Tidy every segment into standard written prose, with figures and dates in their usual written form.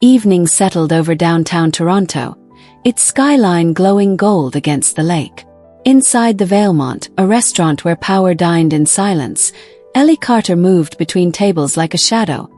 Evening settled over downtown Toronto, its skyline glowing gold against the lake. Inside the Valemont, a restaurant where power dined in silence, Ellie Carter moved between tables like a shadow,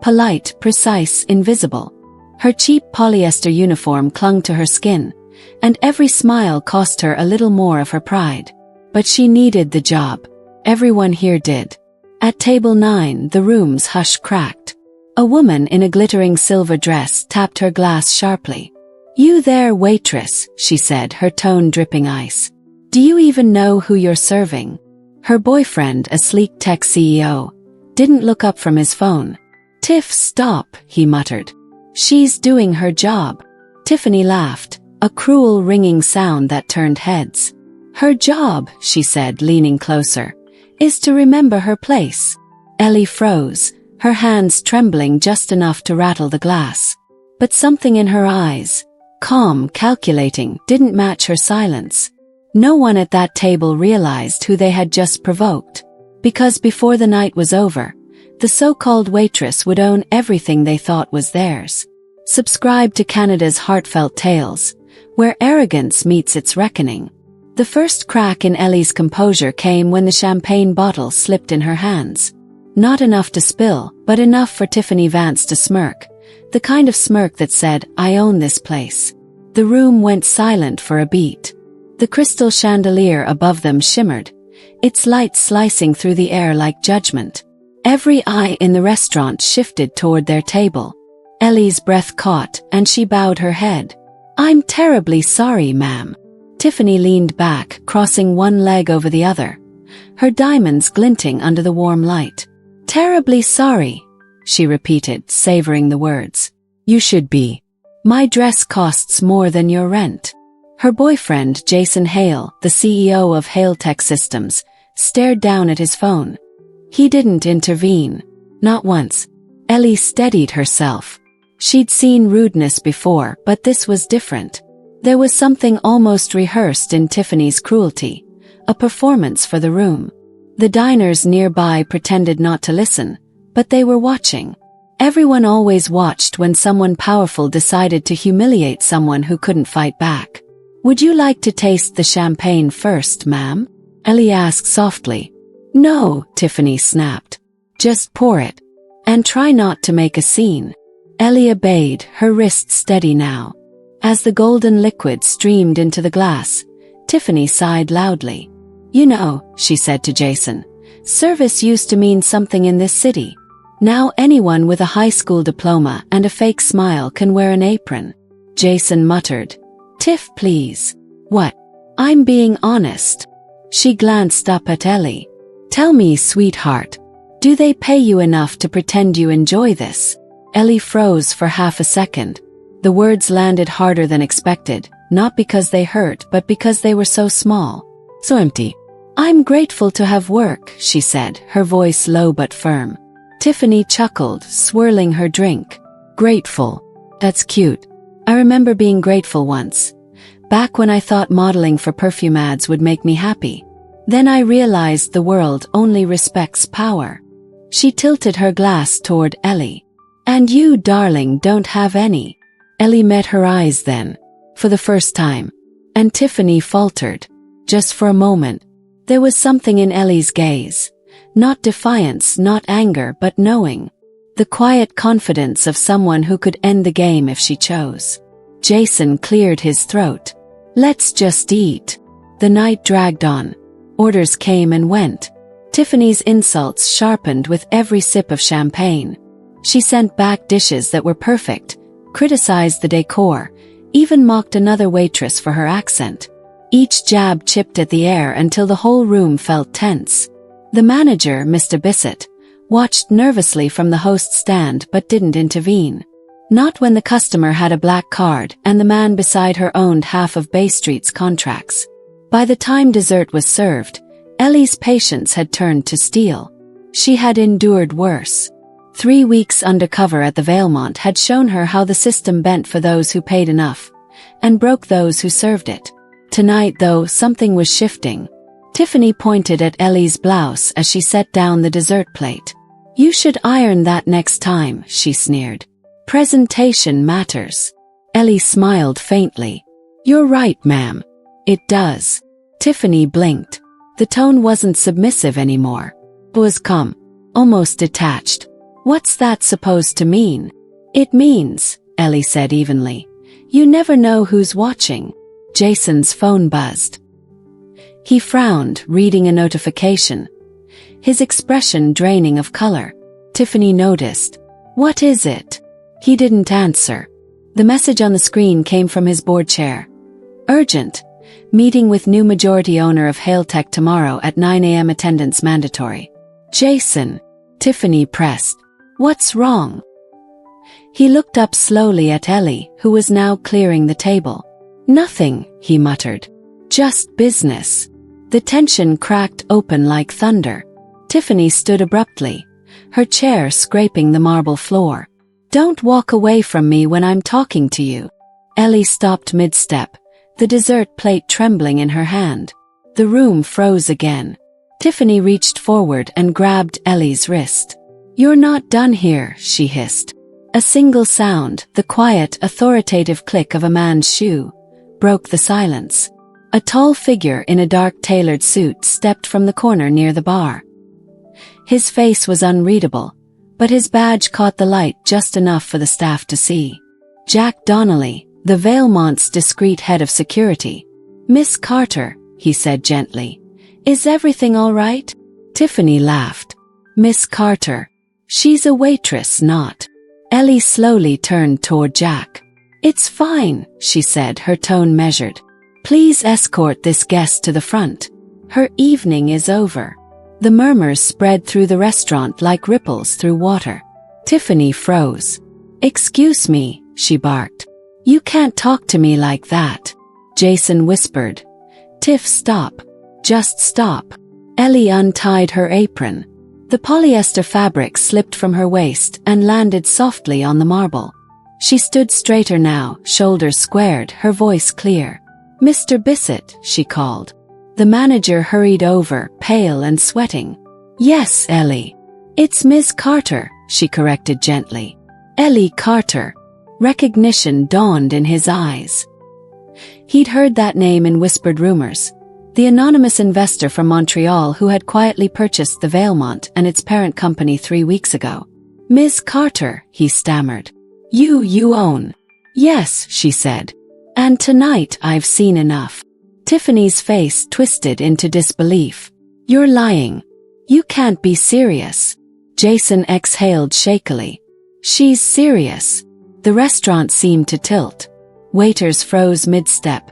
polite, precise, invisible. Her cheap polyester uniform clung to her skin, and every smile cost her a little more of her pride. But she needed the job. Everyone here did. At table 9, the room's hush cracked. A woman in a glittering silver dress tapped her glass sharply. "You there, waitress," she said, her tone dripping ice. "Do you even know who you're serving?" Her boyfriend, a sleek tech CEO, didn't look up from his phone. "Tiff, stop," he muttered. "She's doing her job." Tiffany laughed, a cruel ringing sound that turned heads. "Her job," she said, leaning closer, "is to remember her place." Ellie froze, her hands trembling just enough to rattle the glass. But something in her eyes, calm, calculating, didn't match her silence. No one at that table realized who they had just provoked. Because before the night was over, the so-called waitress would own everything they thought was theirs. Subscribe to Canada's Heartfelt Tales, where arrogance meets its reckoning. The first crack in Ellie's composure came when the champagne bottle slipped in her hands. Not enough to spill, but enough for Tiffany Vance to smirk, the kind of smirk that said, "I own this place." The room went silent for a beat. The crystal chandelier above them shimmered, its light slicing through the air like judgment. Every eye in the restaurant shifted toward their table. Ellie's breath caught, and she bowed her head. "I'm terribly sorry, ma'am." Tiffany leaned back, crossing one leg over the other, her diamonds glinting under the warm light. "Terribly sorry," she repeated, savoring the words. "You should be. My dress costs more than your rent." Her boyfriend, Jason Hale, the CEO of Hale Tech Systems, stared down at his phone. He didn't intervene. Not once. Ellie steadied herself. She'd seen rudeness before, but this was different. There was something almost rehearsed in Tiffany's cruelty, a performance for the room. The diners nearby pretended not to listen, but they were watching. Everyone always watched when someone powerful decided to humiliate someone who couldn't fight back. "Would you like to taste the champagne first, ma'am?" Ellie asked softly. "No," Tiffany snapped. "Just pour it. And try not to make a scene." Ellie obeyed, her wrists steady now. As the golden liquid streamed into the glass, Tiffany sighed loudly. "You know," she said to Jason, "service used to mean something in this city. Now anyone with a high school diploma and a fake smile can wear an apron." Jason muttered, "Tiff, please." "What?" "I'm being honest." She glanced up at Ellie. "Tell me, sweetheart, do they pay you enough to pretend you enjoy this?" Ellie froze for half a second. The words landed harder than expected, not because they hurt but because they were so small. So empty. "I'm grateful to have work," she said, her voice low but firm. Tiffany chuckled, swirling her drink. "Grateful. That's cute. I remember being grateful once. Back when I thought modeling for perfume ads would make me happy. Then I realized the world only respects power." She tilted her glass toward Ellie. "And you, darling, don't have any." Ellie met her eyes then, for the first time. And Tiffany faltered. Just for a moment. There was something in Ellie's gaze. Not defiance, not anger, but knowing. The quiet confidence of someone who could end the game if she chose. Jason cleared his throat. "Let's just eat." The night dragged on. Orders came and went. Tiffany's insults sharpened with every sip of champagne. She sent back dishes that were perfect, criticized the decor, even mocked another waitress for her accent. Each jab chipped at the air until the whole room felt tense. The manager, Mr. Bissett, watched nervously from the host's stand but didn't intervene. Not when the customer had a black card and the man beside her owned half of Bay Street's contracts. By the time dessert was served, Ellie's patience had turned to steel. She had endured worse. 3 weeks undercover at the Valemont had shown her how the system bent for those who paid enough, and broke those who served it. Tonight, though, something was shifting. Tiffany pointed at Ellie's blouse as she set down the dessert plate. "You should iron that next time," she sneered. Presentation matters. Ellie smiled faintly. You're right, ma'am. It does. Tiffany blinked. The tone wasn't submissive anymore. It was calm, almost detached. What's that supposed to mean? It means, Ellie said evenly, you never know who's watching. Jason's phone buzzed. He frowned, reading a notification. His expression draining of color. Tiffany noticed. What is it? He didn't answer. The message on the screen came from his board chair. Urgent. Meeting with new majority owner of Hailtech tomorrow at 9 a.m. Attendance mandatory. Jason. Tiffany pressed. What's wrong? He looked up slowly at Ellie, who was now clearing the table. Nothing, he muttered. Just business. The tension cracked open like thunder. Tiffany stood abruptly, her chair scraping the marble floor. Don't walk away from me when I'm talking to you. Ellie stopped mid-step, the dessert plate trembling in her hand. The room froze again. Tiffany reached forward and grabbed Ellie's wrist. You're not done here, she hissed. A single sound, the quiet, authoritative click of a man's shoe, broke the silence. A tall figure in a dark tailored suit stepped from the corner near the bar. His face was unreadable, but his badge caught the light just enough for the staff to see. Jack Donnelly, the Vailmont's discreet head of security. Miss Carter, he said gently. Is everything all right? Tiffany laughed. Miss Carter. She's a waitress, not. Ellie slowly turned toward Jack. It's fine, she said, her tone measured. Please escort this guest to the front. Her evening is over. The murmurs spread through the restaurant like ripples through water. Tiffany froze. Excuse me, she barked. You can't talk to me like that. Jason whispered. Tiff, stop. Just stop. Ellie untied her apron. The polyester fabric slipped from her waist and landed softly on the marble. She stood straighter now, shoulders squared, her voice clear. Mr. Bissett, she called. The manager hurried over, pale and sweating. Yes, Ellie. It's Ms. Carter, she corrected gently. Ellie Carter. Recognition dawned in his eyes. He'd heard that name in whispered rumors. The anonymous investor from Montreal who had quietly purchased the Vailmont and its parent company 3 weeks ago. Ms. Carter, he stammered. You own. Yes, she said. And tonight I've seen enough. Tiffany's face twisted into disbelief. You're lying. You can't be serious. Jason exhaled shakily. She's serious. The restaurant seemed to tilt. Waiters froze mid-step.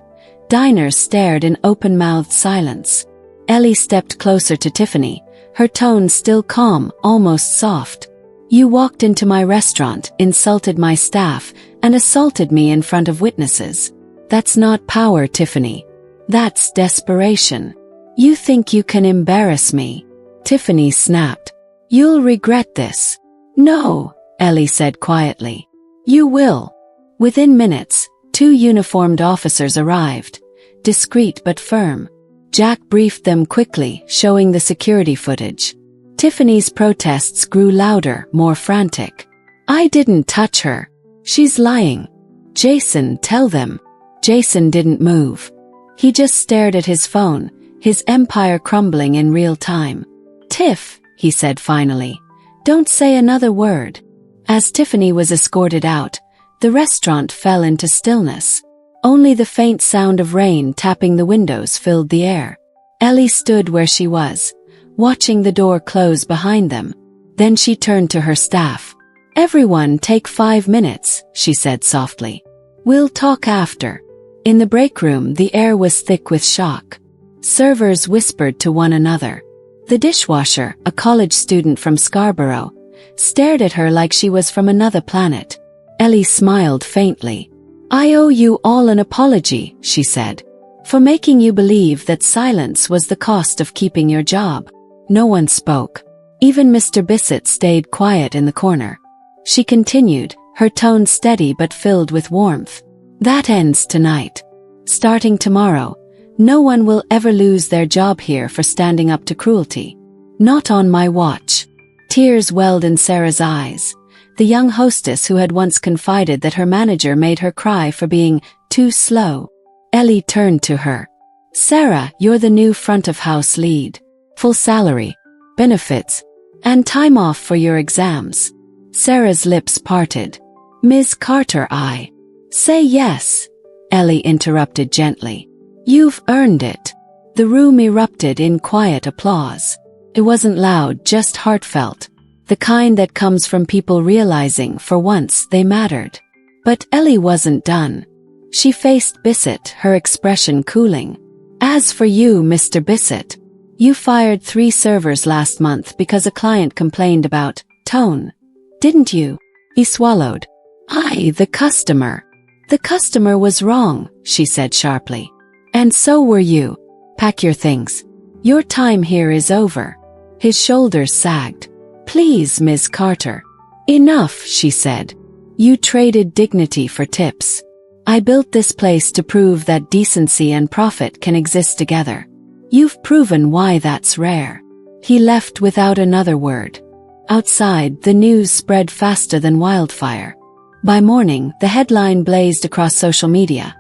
Diners stared in open-mouthed silence. Ellie stepped closer to Tiffany, her tone still calm, almost soft. You walked into my restaurant, insulted my staff, and assaulted me in front of witnesses. That's not power, Tiffany. That's desperation. You think you can embarrass me? Tiffany snapped. You'll regret this. No, Ellie said quietly. You will. Within minutes, 2 uniformed officers arrived, discreet but firm. Jack briefed them quickly, showing the security footage. Tiffany's protests grew louder, more frantic. I didn't touch her. She's lying. Jason, tell them. Jason didn't move. He just stared at his phone, his empire crumbling in real time. Tiff, he said finally, don't say another word. As Tiffany was escorted out, the restaurant fell into stillness. Only the faint sound of rain tapping the windows filled the air. Ellie stood where she was, watching the door close behind them. Then she turned to her staff. Everyone take 5 minutes, she said softly. We'll talk after. In the break room, the air was thick with shock. Servers whispered to one another. The dishwasher, a college student from Scarborough, stared at her like she was from another planet. Ellie smiled faintly. I owe you all an apology, she said, for making you believe that silence was the cost of keeping your job. No one spoke. Even Mr. Bissett stayed quiet in the corner. She continued, her tone steady but filled with warmth. That ends tonight. Starting tomorrow, no one will ever lose their job here for standing up to cruelty. Not on my watch. Tears welled in Sarah's eyes. the young hostess who had once confided that her manager made her cry for being too slow. Ellie turned to her. "Sarah, you're the new front-of-house lead. Full salary, benefits, and time off for your exams." Sarah's lips parted. "Ms. Carter, I say yes," Ellie interrupted gently. "You've earned it." The room erupted in quiet applause. It wasn't loud, just heartfelt, the kind that comes from people realizing for once they mattered. But Ellie wasn't done. She faced Bissett, her expression cooling. "As for you, Mr. Bissett, you fired 3 servers last month because a client complained about tone, didn't you?" He swallowed. The customer. "The customer was wrong," she said sharply. "And so were you. Pack your things. Your time here is over." His shoulders sagged. "Please, Ms. Carter." "Enough," she said. "You traded dignity for tips. I built this place to prove that decency and profit can exist together. You've proven why that's rare." He left without another word. Outside, the news spread faster than wildfire. By morning, the headline blazed across social media.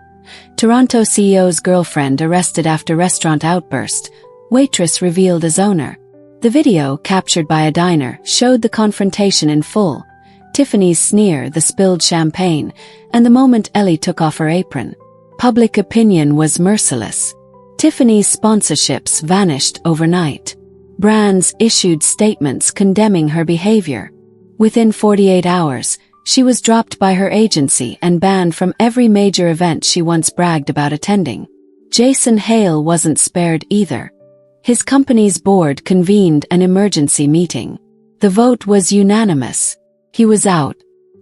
Toronto CEO's girlfriend arrested after restaurant outburst. Waitress revealed as owner. The video, captured by a diner, showed the confrontation in full. Tiffany's sneer, the spilled champagne, and the moment Ellie took off her apron. Public opinion was merciless. Tiffany's sponsorships vanished overnight. Brands issued statements condemning her behavior. Within 48 hours, she was dropped by her agency and banned from every major event she once bragged about attending. Jason Hale wasn't spared either. His company's board convened an emergency meeting. The vote was unanimous. He was out.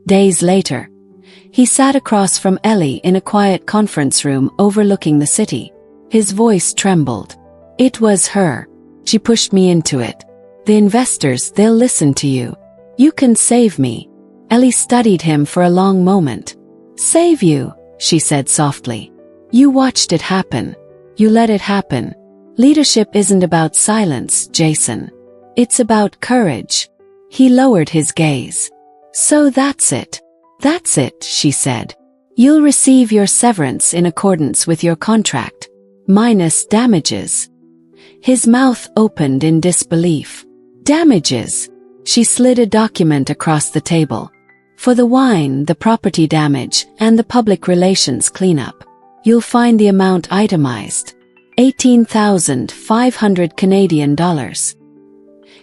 Days later, he sat across from Ellie in a quiet conference room overlooking the city. His voice trembled. "It was her. She pushed me into it. The investors, they'll listen to you. You can save me." Ellie studied him for a long moment. "Save you," she said softly. "You watched it happen. You let it happen. Leadership isn't about silence, Jason. It's about courage." He lowered his gaze. "So that's it." "That's it," she said. "You'll receive your severance in accordance with your contract. Minus damages." His mouth opened in disbelief. "Damages?" She slid a document across the table. "For the wine, the property damage, and the public relations cleanup. You'll find the amount itemized. 18,500 Canadian dollars.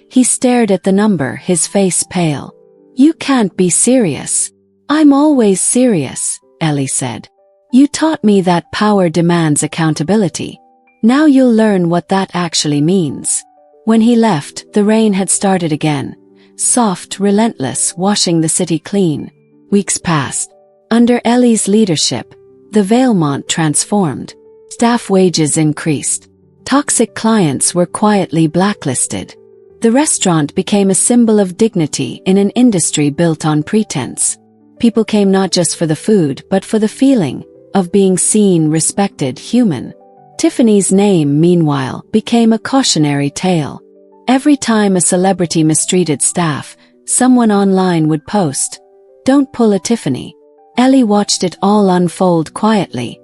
He stared at the number, his face pale. "You can't be serious." "I'm always serious," Ellie said. "You taught me that power demands accountability. Now you'll learn what that actually means." When he left, the rain had started again. Soft, relentless, washing the city clean. Weeks passed. Under Ellie's leadership, the Valemont transformed. Staff wages increased. Toxic clients were quietly blacklisted. The restaurant became a symbol of dignity in an industry built on pretense. People came not just for the food, but for the feeling of being seen, respected, human. Tiffany's name, meanwhile, became a cautionary tale. Every time a celebrity mistreated staff, someone online would post, "Don't pull a Tiffany." Ellie watched it all unfold quietly,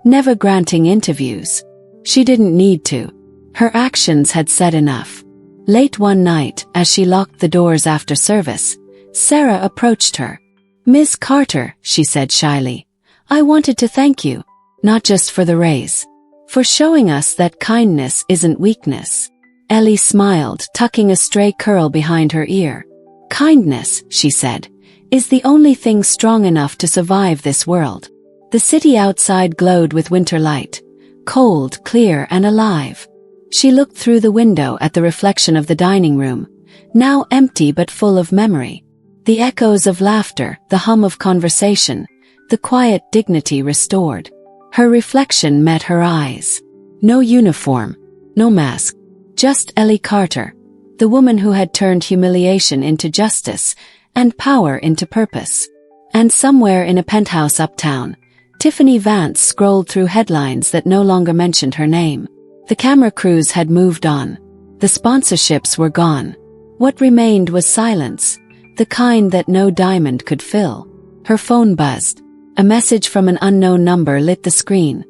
never granting interviews. She didn't need to. Her actions had said enough. Late one night, as she locked the doors after service, Sarah approached her. "Ms. Carter," she said shyly, "I wanted to thank you, not just for the raise, for showing us that kindness isn't weakness." Ellie smiled, tucking a stray curl behind her ear. "Kindness," she said, "is the only thing strong enough to survive this world." The city outside glowed with winter light, cold, clear, and alive. She looked through the window at the reflection of the dining room, now empty but full of memory. The echoes of laughter, the hum of conversation, the quiet dignity restored. Her reflection met her eyes. No uniform, no mask, just Ellie Carter, the woman who had turned humiliation into justice and power into purpose. And somewhere in a penthouse uptown, Tiffany Vance scrolled through headlines that no longer mentioned her name. The camera crews had moved on. The sponsorships were gone. What remained was silence, the kind that no diamond could fill. Her phone buzzed. A message from an unknown number lit the screen.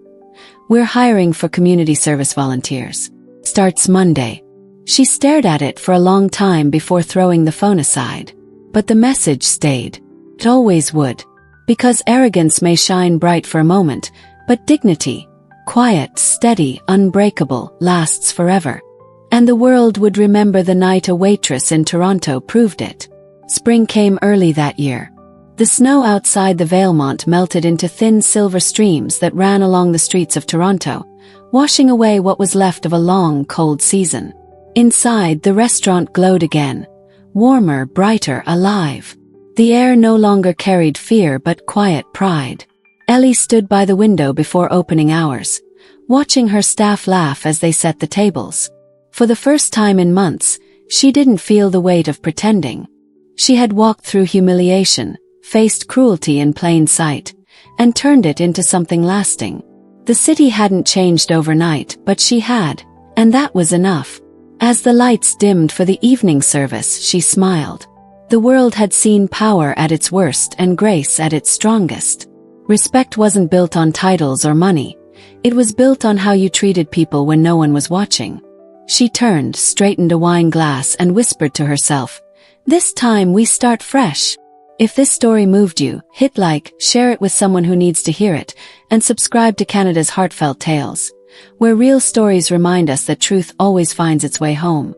"We're hiring for community service volunteers. Starts Monday." She stared at it for a long time before throwing the phone aside. But the message stayed. It always would. Because arrogance may shine bright for a moment, but dignity, quiet, steady, unbreakable, lasts forever. And the world would remember the night a waitress in Toronto proved it. Spring came early that year. The snow outside the Valemont melted into thin silver streams that ran along the streets of Toronto, washing away what was left of a long, cold season. Inside, the restaurant glowed again, warmer, brighter, alive. The air no longer carried fear but quiet pride. Ellie stood by the window before opening hours, watching her staff laugh as they set the tables. For the first time in months, she didn't feel the weight of pretending. She had walked through humiliation, faced cruelty in plain sight, and turned it into something lasting. The city hadn't changed overnight, but she had, and that was enough. As the lights dimmed for the evening service, she smiled. The world had seen power at its worst and grace at its strongest. Respect wasn't built on titles or money. It was built on how you treated people when no one was watching. She turned, straightened a wine glass, and whispered to herself, "This time we start fresh." If this story moved you, hit like, share it with someone who needs to hear it, and subscribe to Canada's Heartfelt Tales, where real stories remind us that truth always finds its way home.